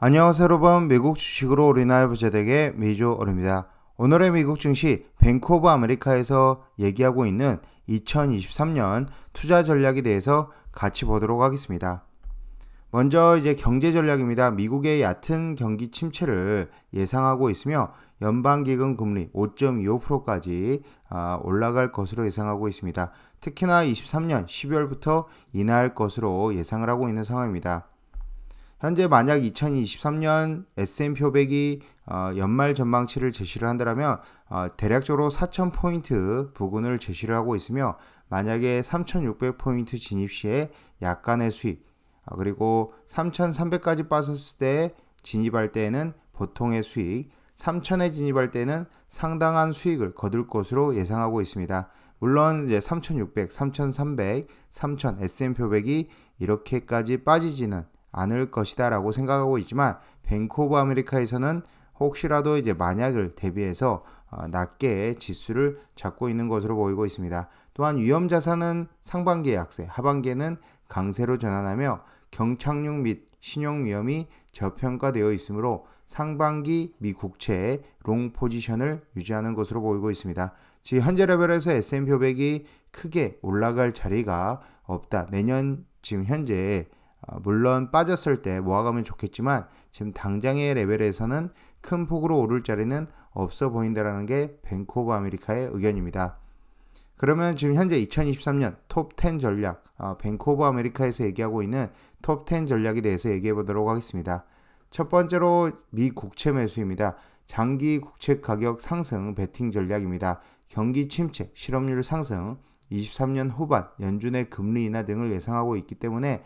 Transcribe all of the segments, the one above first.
안녕하세요 여러분, 미국 주식으로 우리나라 부자되게 메이저얼입니다. 오늘의 미국 증시 뱅크 오브 아메리카에서 얘기하고 있는 2023년 투자 전략에 대해서 같이 보도록 하겠습니다. 먼저 이제 경제 전략입니다. 미국의 얕은 경기 침체를 예상하고 있으며 연방기금 금리 5.25%까지 올라갈 것으로 예상하고 있습니다. 특히나 23년 12월부터 인하할 것으로 예상을 하고 있는 상황입니다. 현재 만약 2023년 S&P 500이 연말 전망치를 제시를 한다면 대략적으로 4,000포인트 부근을 제시를 하고 있으며, 만약에 3,600포인트 진입 시에 약간의 수익, 그리고 3,300까지 빠졌을 때 진입할 때에는 보통의 수익, 3,000에 진입할 때는 상당한 수익을 거둘 것으로 예상하고 있습니다. 물론 이제 3,600, 3,300, 3,000 S&P 500이 이렇게까지 빠지지는 않을 것이다 라고 생각하고 있지만, 뱅크 오브 아메리카에서는 혹시라도 이제 만약을 대비해서 낮게 지수를 잡고 있는 것으로 보이고 있습니다. 또한 위험자산은 상반기에 약세, 하반기에는 강세로 전환하며 경착륙 및 신용 위험이 저평가되어 있으므로 상반기 미 국채의 롱 포지션을 유지하는 것으로 보이고 있습니다. 즉 현재 레벨에서 S&P 500이 크게 올라갈 자리가 없다. 내년 지금 현재 물론 빠졌을 때 모아가면 좋겠지만 지금 당장의 레벨에서는 큰 폭으로 오를 자리는 없어 보인다는 게 뱅크 오브 아메리카의 의견입니다. 그러면 지금 현재 2023년 톱 10 전략, 뱅크 오브 아메리카에서 얘기하고 있는 톱 10 전략에 대해서 얘기해 보도록 하겠습니다. 첫 번째로 미 국채 매수입니다. 장기 국채 가격 상승 베팅 전략입니다. 경기 침체, 실업률 상승, 23년 후반 연준의 금리 인하 등을 예상하고 있기 때문에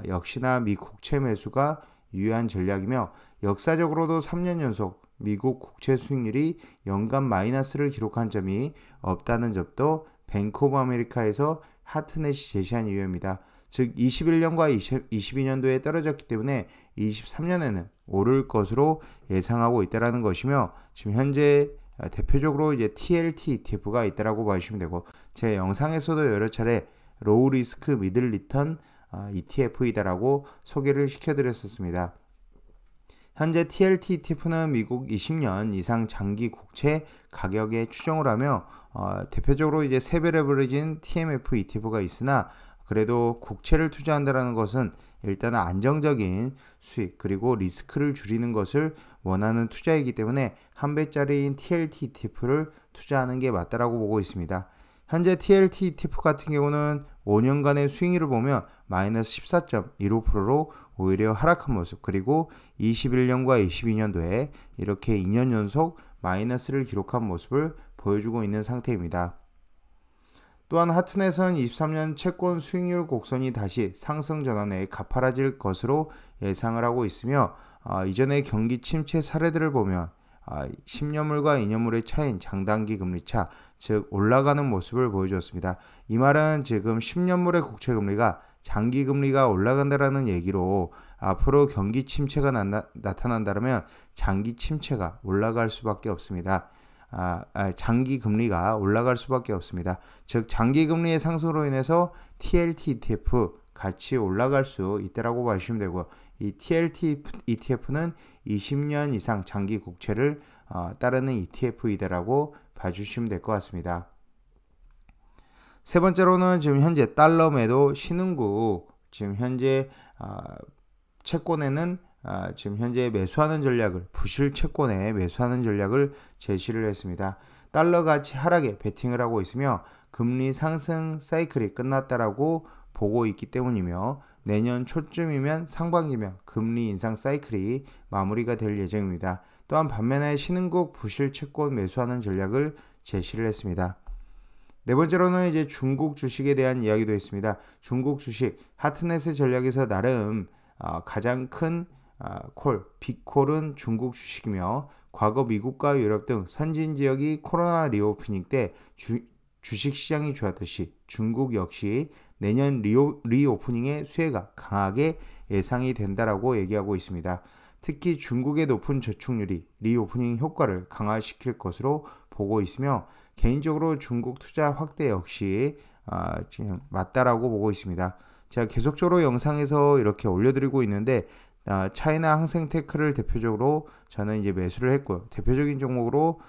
역시나 미 국채 매수가 유효한 전략이며, 역사적으로도 3년 연속 미국 국채 수익률이 연간 마이너스를 기록한 점이 없다는 점도 뱅크 오브 아메리카에서 하트넷이 제시한 이유입니다. 즉 21년과 22년도에 떨어졌기 때문에 23년에는 오를 것으로 예상하고 있다는 것이며, 지금 현재 대표적으로 이제 TLT ETF가 있다라고 봐주시면 되고, 제 영상에서도 여러 차례 로우 리스크 미들 리턴 ETF이다라고 소개를 시켜드렸었습니다. 현재 TLT ETF는 미국 20년 이상 장기 국채 가격에 추정을 하며 대표적으로 이제 세배 레버리진 TMF ETF가 있으나, 그래도 국채를 투자한다는 것은 일단 안정적인 수익 그리고 리스크를 줄이는 것을 원하는 투자이기 때문에 한 배짜리인 TLT ETF를 투자하는 게 맞다라고 보고 있습니다. 현재 TLT ETF 같은 경우는 5년간의 수익률을 보면 마이너스 14.15%로 오히려 하락한 모습, 그리고 21년과 22년도에 이렇게 2년 연속 마이너스를 기록한 모습을 보여주고 있는 상태입니다. 또한 하트넷은 23년 채권 수익률 곡선이 다시 상승 전환에 가파라질 것으로 예상을 하고 있으며, 이전의 경기 침체 사례들을 보면 10년물과 2년물의 차이인 장단기 금리차, 즉 올라가는 모습을 보여주었습니다. 이 말은 지금 10년물의 국채금리가 장기금리가 올라간다라는 얘기로 앞으로 경기 침체가 나타난다면 장기 침체가 올라갈 수밖에 없습니다. 장기 금리가 올라갈 수밖에 없습니다. 즉 장기 금리의 상승으로 인해서 TLT ETF 같이 올라갈 수 있다라고 봐주시면 되고, 이 TLT ETF는 20년 이상 장기 국채를 따르는 ETF이다라고 봐주시면 될 것 같습니다. 세 번째로는 지금 현재 달러 매도 신흥국, 지금 현재 채권에는 지금 현재 매수하는 전략을, 부실 채권에 매수하는 전략을 제시를 했습니다. 달러 가치 하락에 베팅을 하고 있으며 금리 상승 사이클이 끝났다라고 보고 있기 때문이며, 내년 초쯤이면 상반기면 금리 인상 사이클이 마무리가 될 예정입니다. 또한 반면에 신흥국 부실 채권 매수하는 전략을 제시를 했습니다. 네 번째로는 이제 중국 주식에 대한 이야기도 있습니다. 중국 주식 하트넷의 전략에서 나름 가장 큰 빅콜은 중국 주식이며, 과거 미국과 유럽 등 선진 지역이 코로나 리오프닝 때 주식 시장이 좋았듯이 중국 역시 내년 리오프닝의 수혜가 강하게 예상이 된다라고 얘기하고 있습니다. 특히 중국의 높은 저축률이 리오프닝 효과를 강화시킬 것으로 보고 있으며, 개인적으로 중국 투자 확대 역시 지금 맞다라고 보고 있습니다. 제가 계속적으로 영상에서 이렇게 올려드리고 있는데 차이나 항생테크를 대표적으로 저는 이제 매수를 했고요. 대표적인 종목으로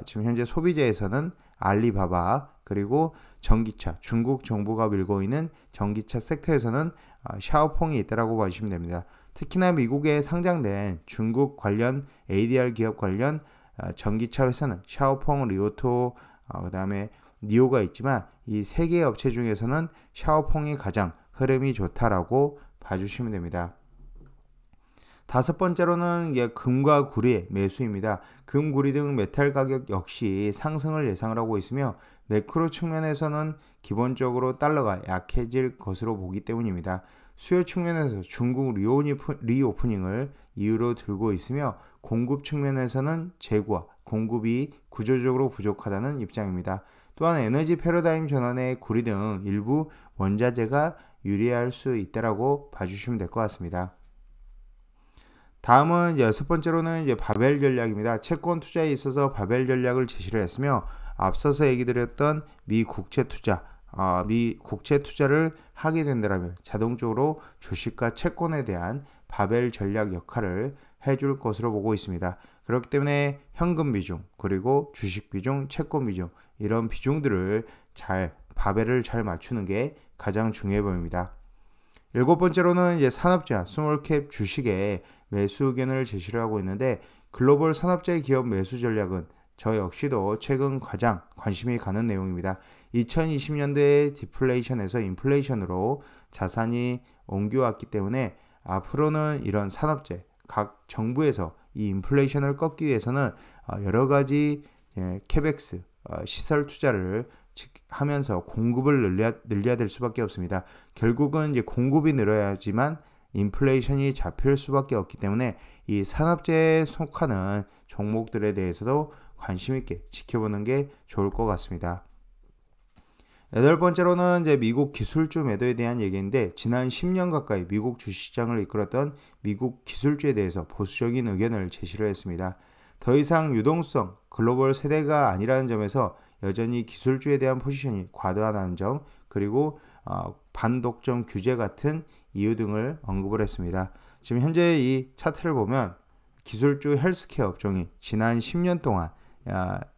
지금 현재 소비재에서는 알리바바, 그리고 전기차, 중국 정부가 밀고 있는 전기차 섹터에서는 샤오퐁이 있다라고 봐주시면 됩니다. 특히나 미국에 상장된 중국 관련 ADR 기업 관련 전기차 회사는 샤오퐁, 리오토, 그 다음에 니오가 있지만 이 세 개의 업체 중에서는 샤오퐁이 가장 흐름이 좋다라고 봐주시면 됩니다. 다섯 번째로는 금과 구리의 매수입니다. 금, 구리 등 메탈 가격 역시 상승을 예상을 하고 있으며 매크로 측면에서는 기본적으로 달러가 약해질 것으로 보기 때문입니다. 수요 측면에서 중국 리오프닝을 이유로 들고 있으며 공급 측면에서는 재고와 공급이 구조적으로 부족하다는 입장입니다. 또한 에너지 패러다임 전환에 구리 등 일부 원자재가 유리할 수 있다라고 봐주시면 될 것 같습니다. 다음은 여섯 번째로는 바벨 전략입니다. 채권 투자에 있어서 바벨 전략을 제시를 했으며 앞서서 얘기 드렸던 미 국채 투자를 하게 된다면 자동적으로 주식과 채권에 대한 바벨 전략 역할을 해줄 것으로 보고 있습니다. 그렇기 때문에 현금 비중, 그리고 주식 비중, 채권 비중 이런 비중들을 바벨을 잘 맞추는 게 가장 중요해 보입니다. 일곱 번째로는 산업재와 스몰캡 주식의 매수 의견을 제시를 하고 있는데 글로벌 산업재 기업 매수 전략은 저 역시도 최근 가장 관심이 가는 내용입니다. 2020년대의 디플레이션에서 인플레이션으로 자산이 옮겨왔기 때문에 앞으로는 이런 산업재, 각 정부에서 이 인플레이션을 꺾기 위해서는 여러 가지 캐펙스, 시설 투자를 하면서 공급을 늘려야 될 수밖에 없습니다. 결국은 공급이 늘어야지만 인플레이션이 잡힐 수밖에 없기 때문에 이 산업재에 속하는 종목들에 대해서도 관심 있게 지켜보는 게 좋을 것 같습니다. 여덟 번째로는 미국 기술주 매도에 대한 얘기인데 지난 10년 가까이 미국 주식시장을 이끌었던 미국 기술주에 대해서 보수적인 의견을 제시를 했습니다. 더 이상 유동성, 글로벌 세대가 아니라는 점에서 여전히 기술주에 대한 포지션이 과도하다는 점, 그리고 반독점 규제 같은 이유 등을 언급을 했습니다. 지금 현재 이 차트를 보면 기술주 헬스케어 업종이 지난 10년 동안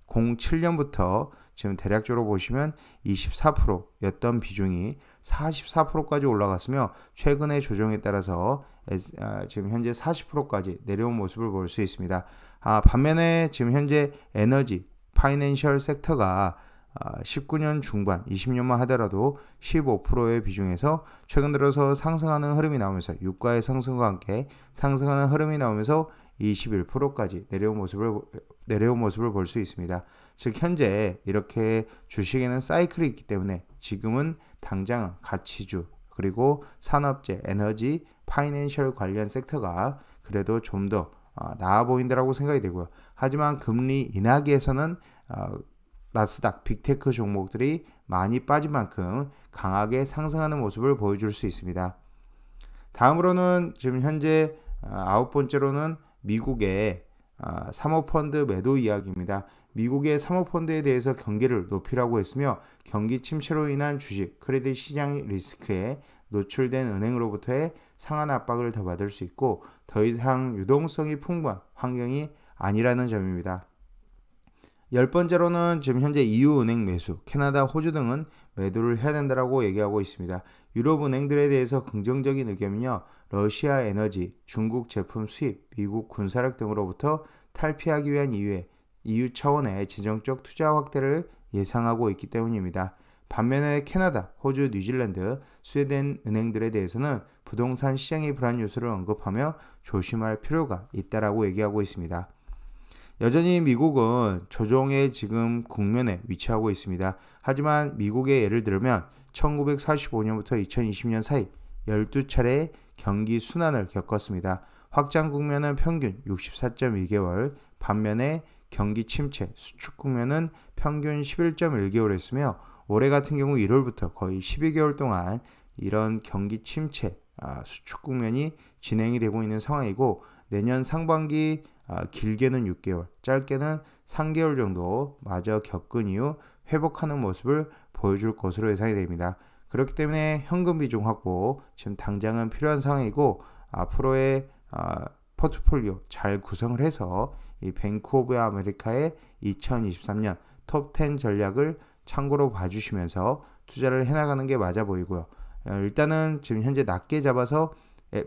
07년부터 지금 대략적으로 보시면 24%였던 비중이 44%까지 올라갔으며 최근의 조정에 따라서 지금 현재 40%까지 내려온 모습을 볼 수 있습니다. 반면에 지금 현재 에너지, 파이낸셜 섹터가 19년 중반, 20년만 하더라도 15%의 비중에서 최근 들어서 상승하는 흐름이 나오면서 유가의 상승과 함께 상승하는 흐름이 나오면서 21%까지 내려온 모습을 볼 수 있습니다. 즉 현재 이렇게 주식에는 사이클이 있기 때문에 지금은 당장 가치주, 그리고 산업재, 에너지, 파이낸셜 관련 섹터가 그래도 좀 더 나아 보인다라고 생각이 되고요. 하지만 금리 인하기에서는 나스닥, 빅테크 종목들이 많이 빠진 만큼 강하게 상승하는 모습을 보여줄 수 있습니다. 다음으로는 지금 현재 아홉 번째로는 미국의 사모펀드 매도 이야기입니다. 미국의 사모펀드에 대해서 경계를 높이라고 했으며 경기 침체로 인한 주식, 크레딧 시장 리스크에 노출된 은행으로부터의 상한 압박을 더 받을 수 있고 더 이상 유동성이 풍부한 환경이 아니라는 점입니다. 열 번째로는 지금 현재 EU 은행 매수, 캐나다, 호주 등은 매도를 해야 된다고 얘기하고 있습니다. 유럽 은행들에 대해서 긍정적인 의견은요, 러시아 에너지, 중국 제품 수입, 미국 군사력 등으로부터 탈피하기 위한 이유에 EU 차원의 재정적 투자 확대를 예상하고 있기 때문입니다. 반면에 캐나다, 호주, 뉴질랜드, 스웨덴 은행들에 대해서는 부동산 시장의 불안 요소를 언급하며 조심할 필요가 있다라고 얘기하고 있습니다. 여전히 미국은 조정의 지금 국면에 위치하고 있습니다. 하지만 미국의 예를 들면 1945년부터 2020년 사이 12차례의 경기 순환을 겪었습니다. 확장 국면은 평균 64.2개월, 반면에 경기 침체, 수축 국면은 평균 11.1개월이었으며 올해 같은 경우 1월부터 거의 12개월 동안 이런 경기 침체, 수축 국면이 진행이 되고 있는 상황이고 내년 상반기 길게는 6개월, 짧게는 3개월 정도 마저 겪은 이후 회복하는 모습을 보여줄 것으로 예상이 됩니다. 그렇기 때문에 현금 비중 확보 지금 당장은 필요한 상황이고 앞으로의 포트폴리오 잘 구성을 해서 이 뱅크 오브 아메리카의 2023년 톱10 전략을 참고로 봐주시면서 투자를 해나가는 게 맞아 보이고요. 일단은 지금 현재 낮게 잡아서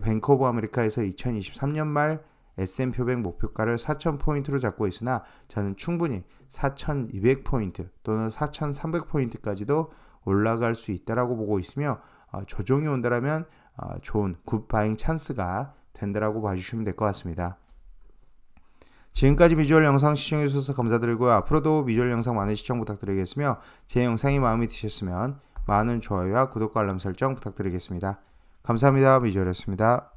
뱅크 오브 아메리카에서 2023년 말 S&P 500 목표가를 4,000포인트로 잡고 있으나 저는 충분히 4,200포인트 또는 4,300포인트까지도 올라갈 수 있다라고 보고 있으며 조정이 온다라면 좋은 굿바잉 찬스가 된다라고 봐주시면 될 것 같습니다. 지금까지 비주얼 영상 시청해 주셔서 감사드리고요. 앞으로도 비주얼 영상 많은 시청 부탁드리겠으며 제 영상이 마음에 드셨으면 많은 좋아요와 구독과 알람 설정 부탁드리겠습니다. 감사합니다. 비주얼이었습니다.